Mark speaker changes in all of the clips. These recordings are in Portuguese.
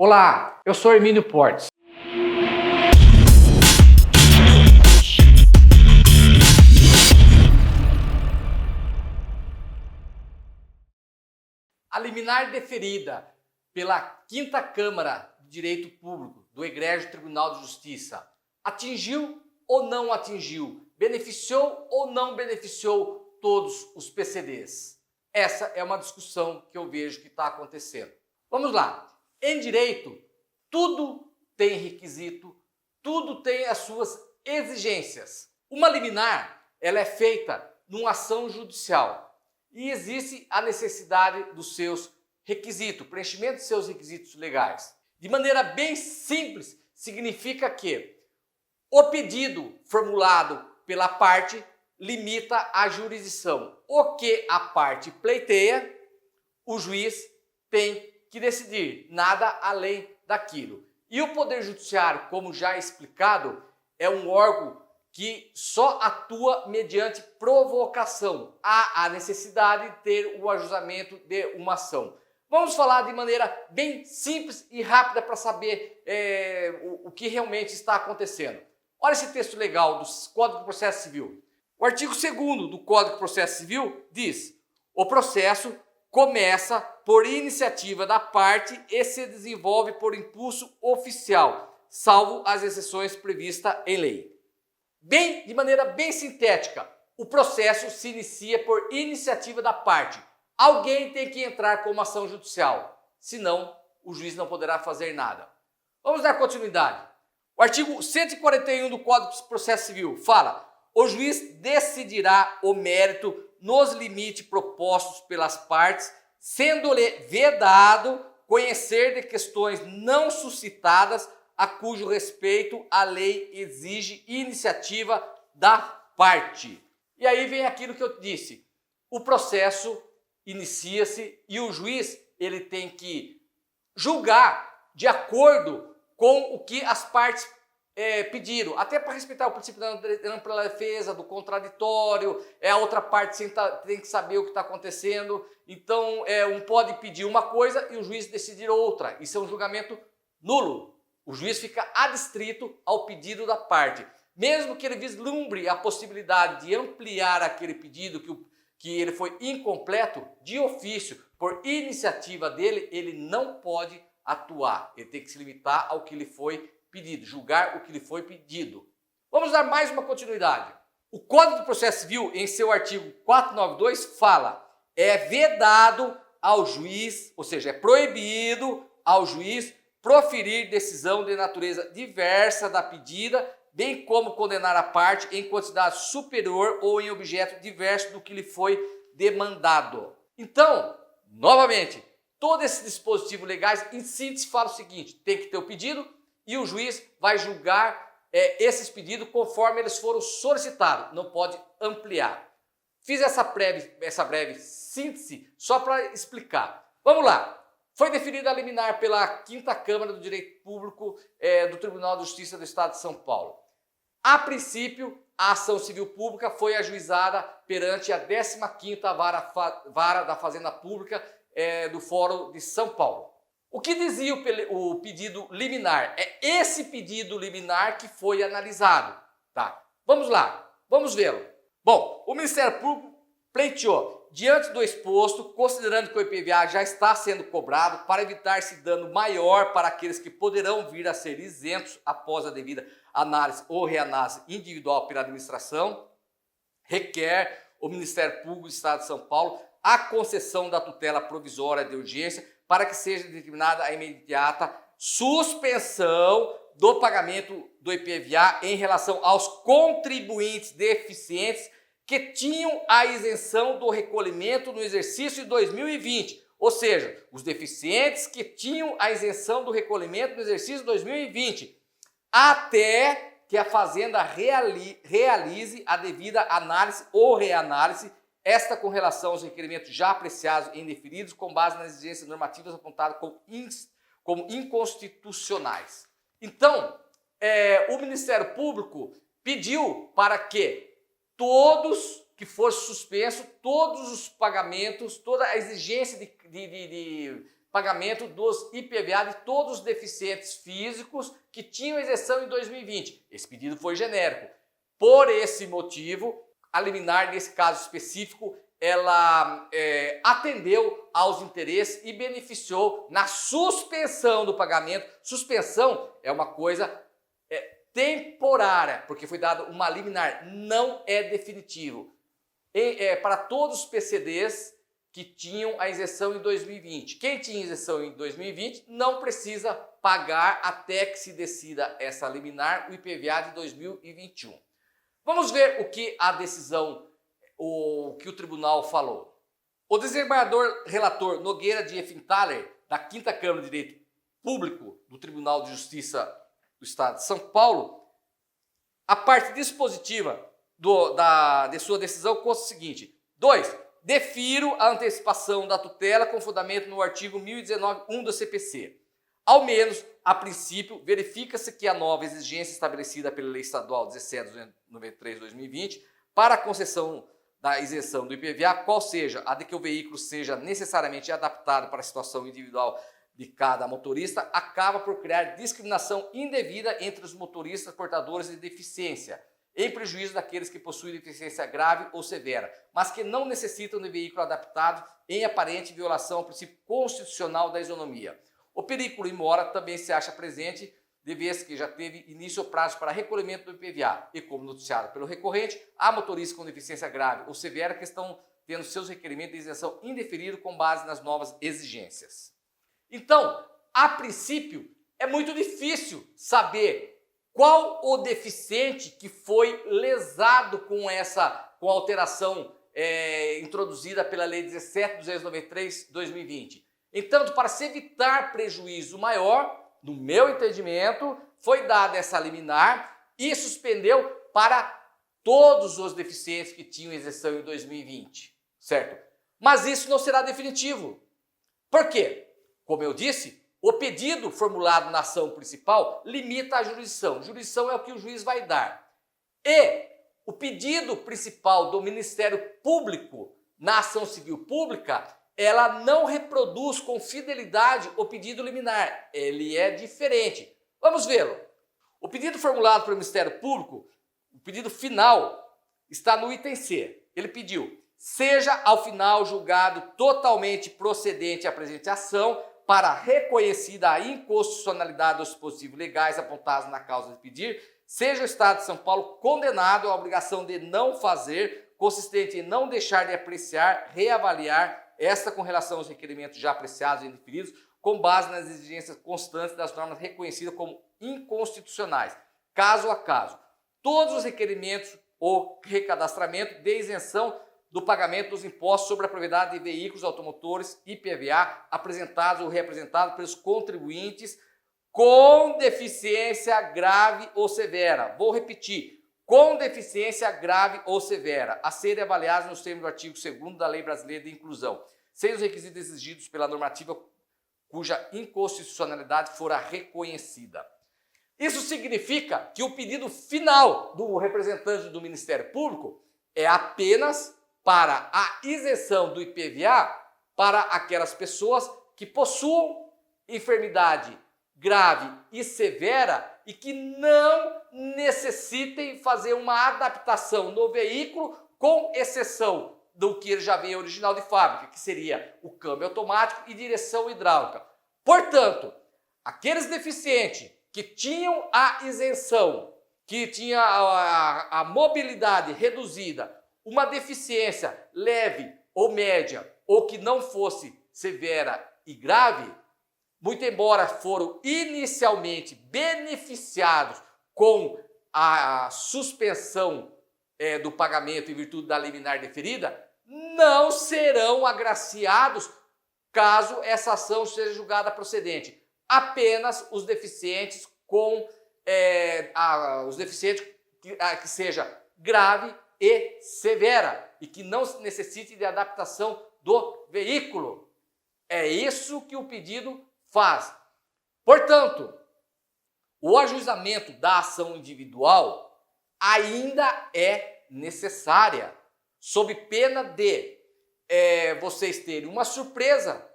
Speaker 1: Olá, eu sou Hermínio Portes. A liminar deferida pela 5ª Câmara de Direito Público do Egrégio Tribunal de Justiça atingiu ou não atingiu? Beneficiou ou não beneficiou todos os PCDs? Essa é uma discussão que eu vejo que está acontecendo. Vamos lá. Em direito, tudo tem requisito, tudo tem as suas exigências. Uma liminar, ela é feita numa ação judicial e existe a necessidade dos seus requisitos, preenchimento de seus requisitos legais. De maneira bem simples, significa que o pedido formulado pela parte limita a jurisdição. O que a parte pleiteia, o juiz tem que decidir, nada além daquilo. E o Poder Judiciário, como já explicado, é um órgão que só atua mediante provocação. Há a necessidade de ter o ajuizamento de uma ação. Vamos falar de maneira bem simples e rápida para saber o que realmente está acontecendo. Olha esse texto legal do Código de Processo Civil. O artigo 2º do Código de Processo Civil diz: o processo começa por iniciativa da parte e se desenvolve por impulso oficial, salvo as exceções previstas em lei. De maneira bem sintética, o processo se inicia por iniciativa da parte. Alguém tem que entrar com uma ação judicial, senão o juiz não poderá fazer nada. Vamos dar continuidade. O artigo 141 do Código de Processo Civil fala: o juiz decidirá o mérito nos limites propostos pelas partes, sendo-lhe vedado conhecer de questões não suscitadas a cujo respeito a lei exige iniciativa da parte. E aí vem aquilo que eu disse. O processo inicia-se e o juiz ele tem que julgar de acordo com o que as partes pediram, até para respeitar o princípio da ampla defesa, do contraditório, a outra parte tem que saber o que está acontecendo, então um pode pedir uma coisa e o juiz decidir outra, isso é um julgamento nulo, o juiz fica adstrito ao pedido da parte, mesmo que ele vislumbre a possibilidade de ampliar aquele pedido que ele foi incompleto, de ofício, por iniciativa dele, ele não pode atuar, ele tem que se limitar ao que lhe foi pedido, julgar o que lhe foi pedido. Vamos dar mais uma continuidade. O Código de Processo Civil, em seu artigo 492, fala: é vedado ao juiz, ou seja, é proibido ao juiz proferir decisão de natureza diversa da pedida, bem como condenar a parte em quantidade superior ou em objeto diverso do que lhe foi demandado. Então, novamente, todo esse dispositivo legais, em síntese, fala o seguinte: tem que ter o pedido, e o juiz vai julgar esses pedidos conforme eles foram solicitados, não pode ampliar. Fiz essa breve síntese só para explicar. Vamos lá. Foi definida a liminar pela 5ª Câmara do Direito Público do Tribunal de Justiça do Estado de São Paulo. A princípio, a ação civil pública foi ajuizada perante a 15ª Vara da Fazenda Pública do Fórum de São Paulo. O que dizia o pedido liminar? É esse pedido liminar que foi analisado. Tá? Vamos lá, vamos vê-lo. Bom, o Ministério Público pleiteou, diante do exposto, considerando que o IPVA já está sendo cobrado, para evitar-se dano maior para aqueles que poderão vir a ser isentos após a devida análise ou reanálise individual pela administração, requer o Ministério Público do Estado de São Paulo a concessão da tutela provisória de urgência para que seja determinada a imediata suspensão do pagamento do IPVA em relação aos contribuintes deficientes que tinham a isenção do recolhimento no exercício de 2020. Ou seja, os deficientes que tinham a isenção do recolhimento no exercício de 2020, até que a Fazenda realize a devida análise ou reanálise, esta com relação aos requerimentos já apreciados e indeferidos com base nas exigências normativas apontadas como inconstitucionais. Então, o Ministério Público pediu para que todos que fosse suspenso, todos os pagamentos, toda a exigência de pagamento dos IPVA de todos os deficientes físicos que tinham isenção em 2020. Esse pedido foi genérico. Por esse motivo, a liminar, nesse caso específico, ela atendeu aos interesses e beneficiou na suspensão do pagamento. Suspensão é uma coisa temporária, porque foi dada uma liminar, não é definitivo. Para todos os PCDs que tinham a isenção em 2020. Quem tinha isenção em 2020 não precisa pagar até que se decida essa liminar, o IPVA de 2021. Vamos ver o que a decisão, o que o tribunal falou. O desembargador relator Nogueira de Effenthaler, da 5ª Câmara de Direito Público do Tribunal de Justiça do Estado de São Paulo, a parte dispositiva de sua decisão consta o seguinte: 2. Defiro a antecipação da tutela com fundamento no artigo 1019.1 do CPC. Ao menos, a princípio, verifica-se que a nova exigência estabelecida pela Lei Estadual 17.293/2020 para a concessão da isenção do IPVA, qual seja a de que o veículo seja necessariamente adaptado para a situação individual de cada motorista, acaba por criar discriminação indevida entre os motoristas portadores de deficiência, em prejuízo daqueles que possuem deficiência grave ou severa, mas que não necessitam de veículo adaptado, em aparente violação ao princípio constitucional da isonomia. O perigo in mora também se acha presente, de vez que já teve início o prazo para recolhimento do IPVA, e como noticiado pelo recorrente, há motoristas com deficiência grave ou severa que estão tendo seus requerimentos de isenção indeferidos com base nas novas exigências. Então, a princípio, é muito difícil saber qual o deficiente que foi lesado com a alteração introduzida pela Lei 17.293/2020. Então, para se evitar prejuízo maior, no meu entendimento, foi dada essa liminar e suspendeu para todos os deficientes que tinham isenção em 2020, certo? Mas isso não será definitivo. Por quê? Como eu disse, o pedido formulado na ação principal limita a jurisdição. Jurisdição é o que o juiz vai dar. E o pedido principal do Ministério Público na ação civil pública, ela não reproduz com fidelidade o pedido liminar. Ele é diferente. Vamos vê-lo. O pedido formulado pelo Ministério Público, o pedido final, está no item C. Ele pediu: seja ao final julgado totalmente procedente a presente ação, para reconhecida a inconstitucionalidade dos dispositivos legais apontados na causa de pedir, seja o Estado de São Paulo condenado à obrigação de não fazer, consistente em não deixar de apreciar, reavaliar esta com relação aos requerimentos já apreciados e indeferidos, com base nas exigências constantes das normas reconhecidas como inconstitucionais, caso a caso. Todos os requerimentos ou recadastramento de isenção do pagamento dos impostos sobre a propriedade de veículos automotores IPVA apresentados ou reapresentados pelos contribuintes com deficiência grave ou severa. Vou repetir: com deficiência grave ou severa, a serem avaliados nos termos do artigo 2º da Lei Brasileira de Inclusão, sem os requisitos exigidos pela normativa cuja inconstitucionalidade fora reconhecida. Isso significa que o pedido final do representante do Ministério Público é apenas para a isenção do IPVA para aquelas pessoas que possuam enfermidade grave e severa e que não necessitem fazer uma adaptação no veículo, com exceção do que ele já vem original de fábrica, que seria o câmbio automático e direção hidráulica. Portanto, aqueles deficientes que tinham a isenção, que tinha a mobilidade reduzida, uma deficiência leve ou média, ou que não fosse severa e grave, muito embora foram inicialmente beneficiados com a suspensão do pagamento em virtude da liminar deferida, não serão agraciados caso essa ação seja julgada procedente. Apenas os deficientes que seja grave e severa e que não necessite de adaptação do veículo. É isso que o pedido faz. Portanto, o ajuizamento da ação individual ainda é necessária, sob pena de vocês terem uma surpresa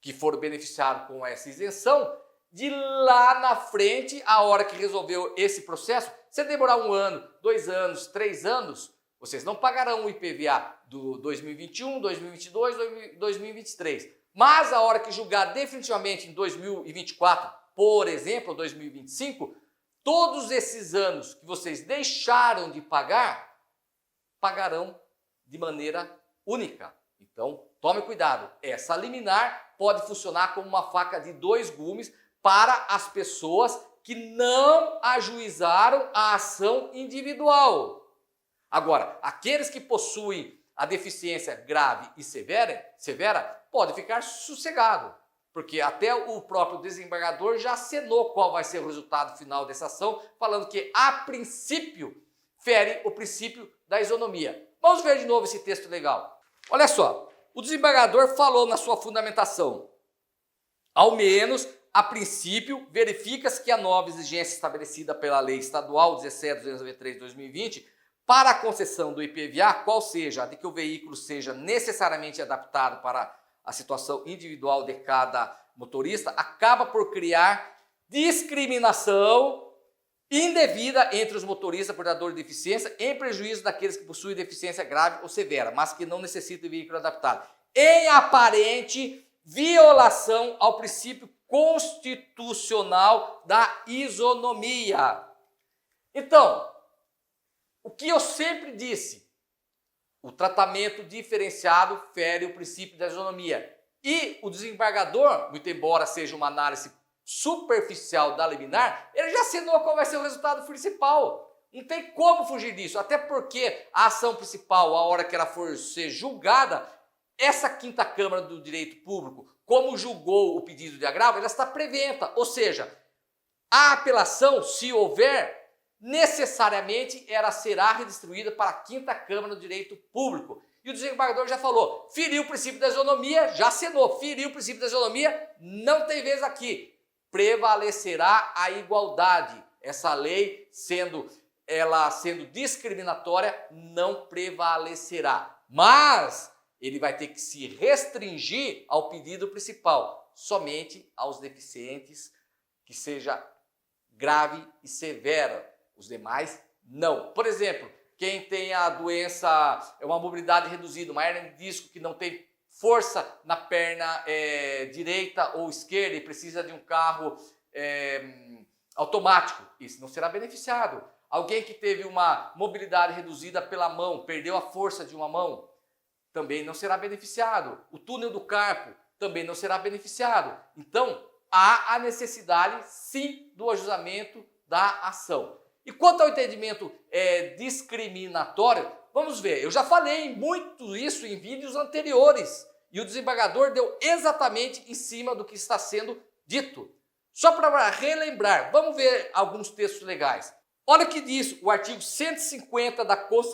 Speaker 1: que foram beneficiados com essa isenção, de lá na frente, a hora que resolveu esse processo, se demorar 1 ano, 2 anos, 3 anos, vocês não pagarão o IPVA do 2021, 2022, 2023. Mas a hora que julgar definitivamente em 2024, por exemplo, 2025, todos esses anos que vocês deixaram de pagar, pagarão de maneira única. Então, tome cuidado. Essa liminar pode funcionar como uma faca de 2 gumes para as pessoas que não ajuizaram a ação individual. Agora, aqueles que possuem a deficiência grave e severa pode ficar sossegado, porque até o próprio desembargador já acenou qual vai ser o resultado final dessa ação, falando que, a princípio, fere o princípio da isonomia. Vamos ver de novo esse texto legal. Olha só, o desembargador falou na sua fundamentação, ao menos, a princípio, verifica-se que a nova exigência estabelecida pela Lei Estadual 17.293 de 2020 para a concessão do IPVA, qual seja a de que o veículo seja necessariamente adaptado para a situação individual de cada motorista, acaba por criar discriminação indevida entre os motoristas portadores de deficiência, em prejuízo daqueles que possuem deficiência grave ou severa, mas que não necessitam de veículo adaptado, em aparente violação ao princípio constitucional da isonomia. Então, o que eu sempre disse, o tratamento diferenciado fere o princípio da isonomia. E o desembargador, muito embora seja uma análise superficial da liminar, ele já assinou qual vai ser o resultado principal. Não tem como fugir disso, até porque a ação principal, a hora que ela for ser julgada, essa 5ª Câmara do Direito Público, como julgou o pedido de agravo, ela está preventa, ou seja, a apelação, se houver, necessariamente ela será redistribuída para a 5ª Câmara do Direito Público. E o desembargador já falou, feriu o princípio da isonomia, já assinou, feriu o princípio da isonomia, não tem vez aqui. Prevalecerá a igualdade. Essa lei, sendo discriminatória, não prevalecerá. Mas ele vai ter que se restringir ao pedido principal, somente aos deficientes que seja grave e severa. Os demais, não. Por exemplo, quem tem a doença, uma mobilidade reduzida, uma hernia de disco que não tem força na perna direita ou esquerda e precisa de um carro automático, isso não será beneficiado. Alguém que teve uma mobilidade reduzida pela mão, perdeu a força de uma mão, também não será beneficiado. O túnel do carpo também não será beneficiado. Então, há a necessidade, sim, do ajustamento da ação. E quanto ao entendimento discriminatório, vamos ver, eu já falei muito isso em vídeos anteriores e o desembargador deu exatamente em cima do que está sendo dito. Só para relembrar, vamos ver alguns textos legais. Olha o que diz o artigo 150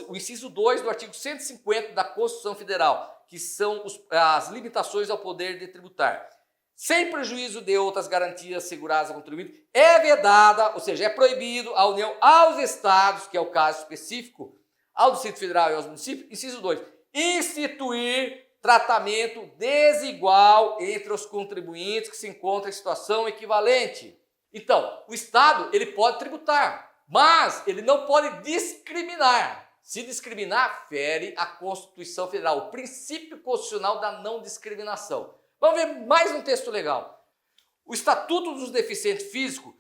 Speaker 1: o inciso 2 do artigo 150 da Constituição Federal, que são as limitações ao poder de tributar. Sem prejuízo de outras garantias asseguradas ao contribuinte, é vedada, ou seja, é proibido a União aos estados, que é o caso específico, ao Distrito Federal e aos municípios, inciso 2, instituir tratamento desigual entre os contribuintes que se encontram em situação equivalente. Então, o Estado ele pode tributar, mas ele não pode discriminar. Se discriminar, fere a Constituição Federal, o princípio constitucional da não discriminação. Vamos ver mais um texto legal. O Estatuto dos Deficientes Físicos,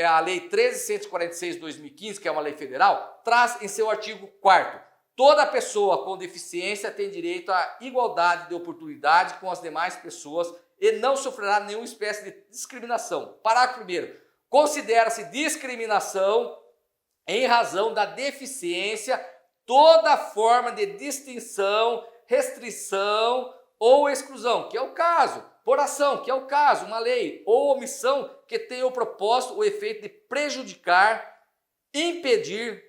Speaker 1: a Lei 13.146 de 2015, que é uma lei federal, traz em seu artigo 4º, toda pessoa com deficiência tem direito à igualdade de oportunidade com as demais pessoas e não sofrerá nenhuma espécie de discriminação. Parágrafo 1º. Considera-se discriminação em razão da deficiência toda forma de distinção, restrição ou exclusão, que é o caso, por ação, que é o caso, uma lei, ou omissão que tenha o propósito, o efeito de prejudicar, impedir,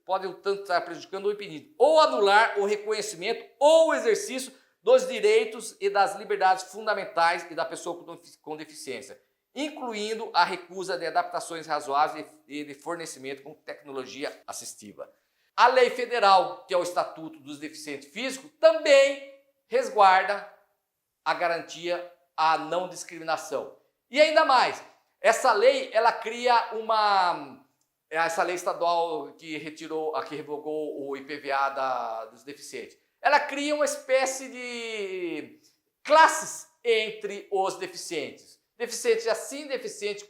Speaker 1: pode tanto estar prejudicando ou impedindo, ou anular o reconhecimento ou o exercício dos direitos e das liberdades fundamentais e da pessoa com deficiência, incluindo a recusa de adaptações razoáveis e de fornecimento com tecnologia assistiva. A lei federal, que é o Estatuto dos Deficientes Físicos, também resguarda a garantia a não discriminação. E ainda mais, essa lei, ela cria essa lei estadual que revogou o IPVA dos deficientes, ela cria uma espécie de classes entre os deficientes. Deficiente assim, deficiente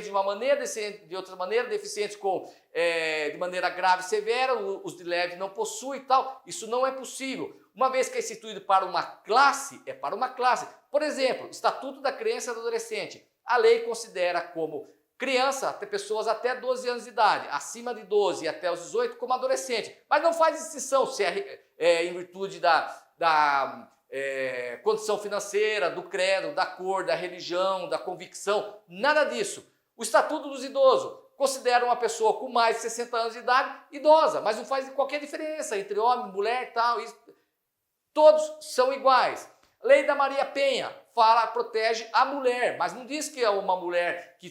Speaker 1: de uma maneira, deficiente de outra maneira, deficiente de maneira grave e severa, os de leve não possuem e tal. Isso não é possível. Uma vez que é instituído para uma classe, é para uma classe. Por exemplo, Estatuto da Criança e do Adolescente. A lei considera como criança até pessoas até 12 anos de idade, acima de 12 e até os 18 como adolescente. Mas não faz distinção se é em virtude da condição financeira, do credo, da cor, da religião, da convicção, nada disso. O Estatuto dos Idosos considera uma pessoa com mais de 60 anos de idade idosa, mas não faz qualquer diferença entre homem, mulher e tal. Todos são iguais. Lei da Maria Penha protege a mulher, mas não diz que é uma mulher que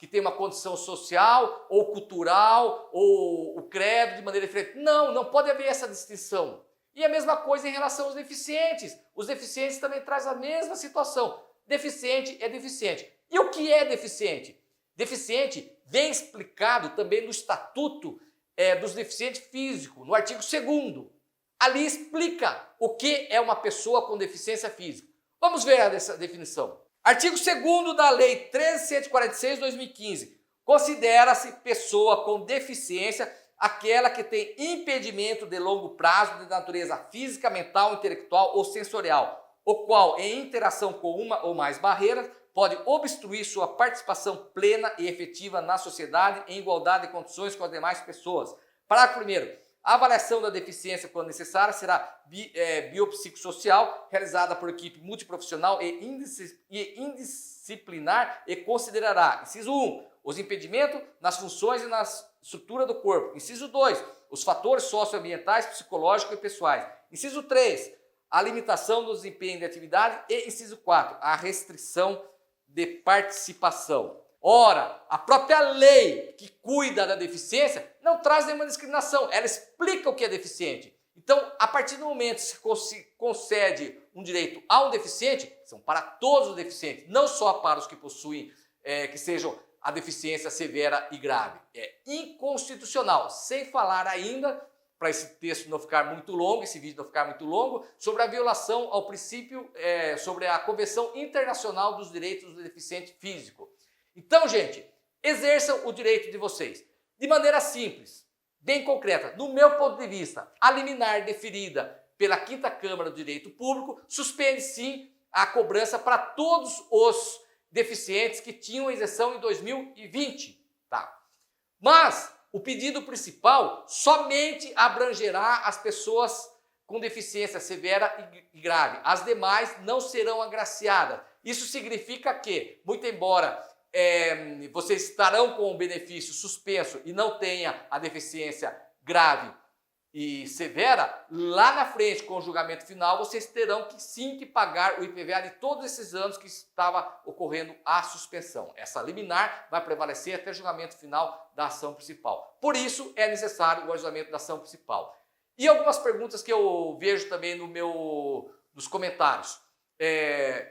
Speaker 1: tem uma condição social ou cultural ou o credo de maneira diferente. Não pode haver essa distinção. E a mesma coisa em relação aos deficientes. Os deficientes também trazem a mesma situação. Deficiente é deficiente. E o que é deficiente? Deficiente vem explicado também no Estatuto dos Deficientes Físicos, no artigo 2º. Ali explica o que é uma pessoa com deficiência física. Vamos ver essa definição. Artigo 2º da Lei 13.146/2015. Considera-se pessoa com deficiência aquela que tem impedimento de longo prazo de natureza física, mental, intelectual ou sensorial, o qual, em interação com uma ou mais barreiras, pode obstruir sua participação plena e efetiva na sociedade em igualdade de condições com as demais pessoas. Parágrafo 1º. A avaliação da deficiência, quando necessária, será biopsicossocial, realizada por equipe multiprofissional e indisciplinar e considerará, inciso 1, os impedimentos nas funções e na estrutura do corpo. Inciso 2, os fatores socioambientais, psicológicos e pessoais. Inciso 3, a limitação do desempenho de atividade. E inciso 4, a restrição de participação. Ora, a própria lei que cuida da deficiência não traz nenhuma discriminação, ela explica o que é deficiente. Então, a partir do momento que se concede um direito a um deficiente, são para todos os deficientes, não só para os que possuem, que sejam a deficiência severa e grave. É inconstitucional, sem falar ainda, para esse texto não ficar muito longo, esse vídeo não ficar muito longo, sobre a violação ao princípio, sobre a Convenção Internacional dos Direitos do Deficiente Físico. Então, gente, exerçam o direito de vocês de maneira simples, bem concreta. No meu ponto de vista, a liminar deferida pela 5ª Câmara do Direito Público suspende sim a cobrança para todos os deficientes que tinham isenção em 2020. Tá? Mas o pedido principal somente abrangerá as pessoas com deficiência severa e grave. As demais não serão agraciadas. Isso significa que, muito embora vocês estarão com o benefício suspenso e não tenha a deficiência grave e severa, lá na frente, com o julgamento final, vocês terão que pagar o IPVA de todos esses anos que estava ocorrendo a suspensão. Essa liminar vai prevalecer até o julgamento final da ação principal. Por isso, é necessário o ajuizamento da ação principal. E algumas perguntas que eu vejo também nos comentários.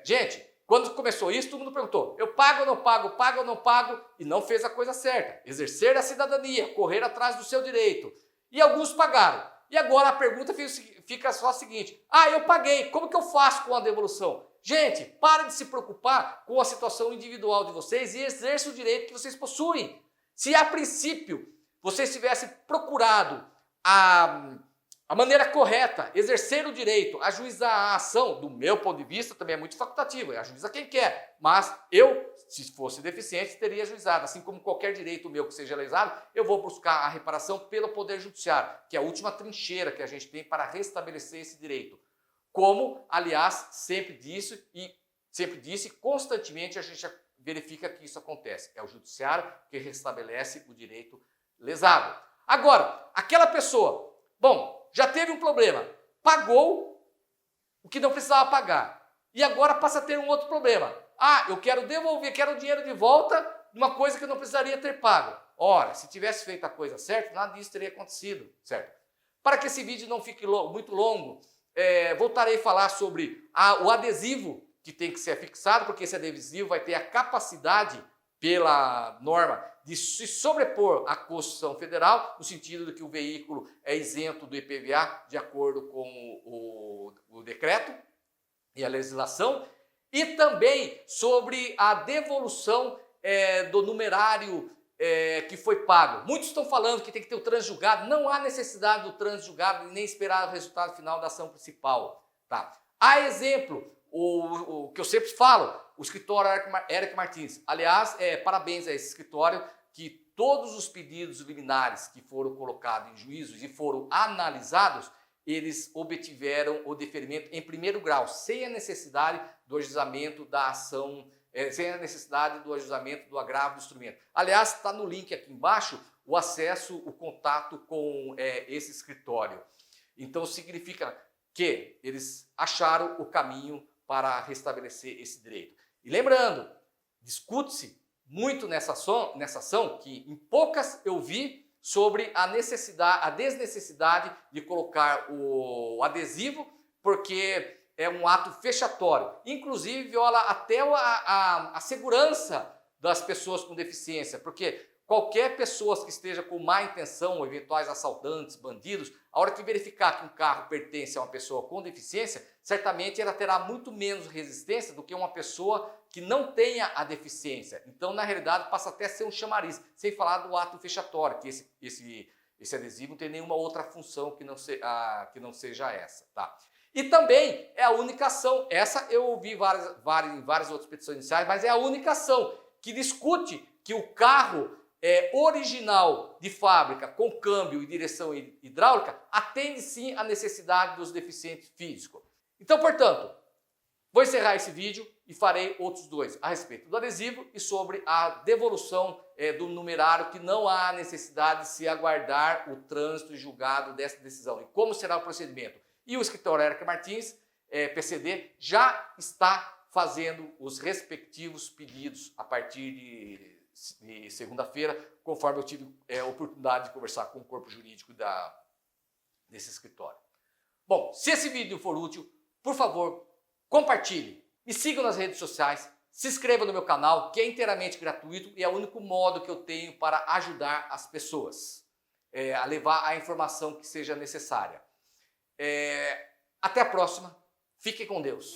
Speaker 1: Gente, quando começou isso, todo mundo perguntou, eu pago ou não pago, pago ou não pago, e não fez a coisa certa. Exercer a cidadania, correr atrás do seu direito. E alguns pagaram. E agora a pergunta fica só a seguinte, eu paguei, como que eu faço com a devolução? Gente, parem de se preocupar com a situação individual de vocês e exerçam o direito que vocês possuem. Se a princípio vocês tivessem procurado a maneira correta, exercer o direito, ajuizar a ação, do meu ponto de vista, também é muito facultativo, ajuiza quem quer. Mas eu, se fosse deficiente, teria ajuizado. Assim como qualquer direito meu que seja lesado, eu vou buscar a reparação pelo Poder Judiciário, que é a última trincheira que a gente tem para restabelecer esse direito. Como, aliás, sempre disse, constantemente a gente verifica que isso acontece. É o Judiciário que restabelece o direito lesado. Agora, aquela pessoa, já teve um problema, pagou o que não precisava pagar e agora passa a ter um outro problema. Eu quero devolver, quero o dinheiro de volta de uma coisa que eu não precisaria ter pago. Ora, se tivesse feito a coisa certa, nada disso teria acontecido, certo? Para que esse vídeo não fique muito longo, voltarei a falar sobre o adesivo que tem que ser fixado, porque esse adesivo vai ter a capacidade, pela norma, de se sobrepor à Constituição Federal, no sentido de que o veículo é isento do IPVA, de acordo com o decreto e a legislação, e também sobre a devolução do numerário que foi pago. Muitos estão falando que tem que ter o trânsito julgado. Não há necessidade do trânsito julgado e nem esperar o resultado final da ação principal. Tá? Há exemplo, o que eu sempre falo, o escritório Eric Martins. Aliás, parabéns a esse escritório, que todos os pedidos liminares que foram colocados em juízos e foram analisados, eles obtiveram o deferimento em primeiro grau, sem a necessidade do ajuizamento da ação, sem a necessidade do ajuizamento do agravo do instrumento. Aliás, está no link aqui embaixo o acesso, o contato com esse escritório. Então significa que eles acharam o caminho para restabelecer esse direito. E lembrando, discute-se muito nessa ação, que em poucas eu vi sobre a desnecessidade de colocar o adesivo, porque é um ato fechatório. Inclusive viola até a segurança das pessoas com deficiência, porque qualquer pessoa que esteja com má intenção, eventuais assaltantes, bandidos, a hora que verificar que um carro pertence a uma pessoa com deficiência, certamente ela terá muito menos resistência do que uma pessoa que não tenha a deficiência. Então, na realidade, passa até a ser um chamariz, sem falar do ato fechatório, que esse adesivo não tem nenhuma outra função que não seja essa. Tá? E também é a única ação, essa eu ouvi em várias outras petições iniciais, mas é a única ação que discute que o carro original de fábrica, com câmbio e direção hidráulica, atende sim à necessidade dos deficientes físicos. Então, portanto, vou encerrar esse vídeo e farei outros dois a respeito do adesivo e sobre a devolução do numerário, que não há necessidade de se aguardar o trânsito e julgado dessa decisão. E como será o procedimento? E o escritório Eric Martins, PCD, já está fazendo os respectivos pedidos a partir de segunda-feira, conforme eu tive a oportunidade de conversar com o corpo jurídico desse escritório. Bom, se esse vídeo for útil, por favor, compartilhe, me sigam nas redes sociais, se inscreva no meu canal, que é inteiramente gratuito e é o único modo que eu tenho para ajudar as pessoas a levar a informação que seja necessária. Até a próxima, fiquem com Deus.